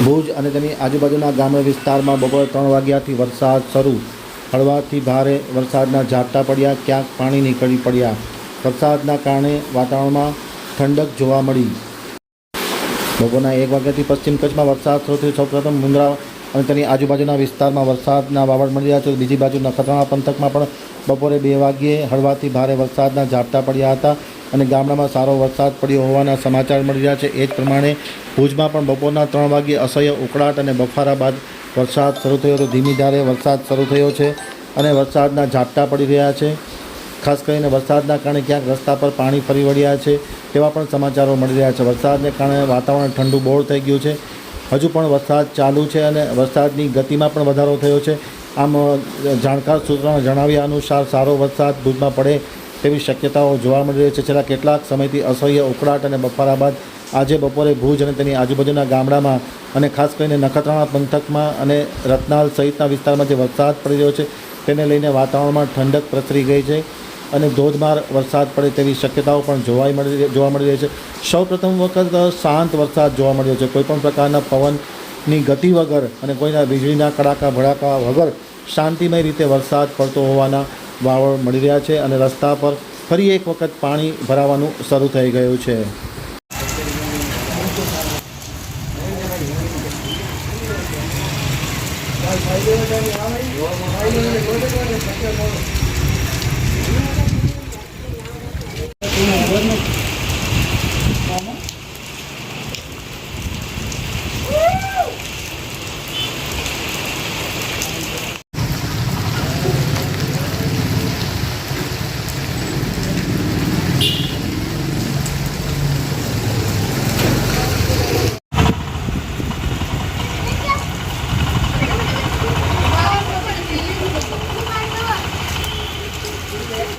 ભુજ અને તેની આજુબાજુના ગ્રામ્ય વિસ્તારમાં બપોરે 3 વાગ્યાથી વરસાદ શરૂ. હળવાથી ભારે વરસાદના ઝાપટા પડ્યા, ક્યાંક પાણી નીકળી પડ્યા. વરસાદના કારણે વાતાવરણમાં ઠંડક જોવા મળી. બપોરના 1 વાગ્યાથી પશ્ચિમ કચ્છમાં વરસાદ શરૂ થયો. સૌપ્રથમ મુન્દ્રા અને તેની આજુબાજુના વિસ્તારમાં વરસાદના વાવડ મળી રહ્યા છે. બીજી બાજુ નખત્રાણા પંથકમાં પણ બપોરે 2 વાગ્યે હળવાથી ભારે વરસાદના ઝાપટા પડ્યા હતા અને ગામડામાં સારો વરસાદ પડ્યો હોવાના સમાચાર મળી રહ્યા છે. એ જ પ્રમાણે ભુજમાં પણ બપોરના 3 વાગ્યે અસહ્ય ઉકળાટ અને બફારા બાદ વરસાદ શરૂ થયો હતો. ધીમી ધારે વરસાદ શરૂ થયો છે અને વરસાદના ઝાપટા પડી રહ્યા છે. ખાસ કરીને વરસાદના કારણે ક્યાંક રસ્તા પર પાણી ફરી વળ્યા છે તેવા પણ સમાચારો મળી રહ્યા છે. વરસાદને કારણે વાતાવરણ ઠંડુ બહોળ થઈ ગયું છે. હજુ પણ વરસાદ ચાલુ છે અને વરસાદની ગતિમાં પણ વધારો થયો છે. આમ જાણકાર સૂત્રોના જણાવ્યા અનુસાર સારો વરસાદ ભુજમાં પડે તેવી શક્યતાઓ જોવા મળી રહી છે. છેલ્લા કેટલાક સમયથી અસહ્ય ઉકળાટ અને બફારા બાદ આજે બપોરે ભુજ અને તેની આજુબાજુના ગામડામાં અને ખાસ કરીને નખત્રાણા પંથકમાં અને રત્નાલ સહિતના વિસ્તારમાં જે વરસાદ પડી રહ્યો છે તેને લઈને વાતાવરણમાં ઠંડક પ્રસરી ગઈ છે અને ધોધમાર વરસાદ પડે તેવી શક્યતાઓ પણ જોવા મળી રહી છે. સૌ પ્રથમ વખત શાંત વરસાદ જોવા મળ્યો છે. કોઈપણ પ્રકારના પવનની ગતિ વગર અને કોઈના વીજળીના કડાકા ભડાકા વગર શાંતિમય રીતે વરસાદ પડતો હોવાના વાવડ મળી રહ્યા છે અને રસ્તા પર ફરી એક વખત પાણી ભરાવાનું શરૂ થઈ ગયું છે.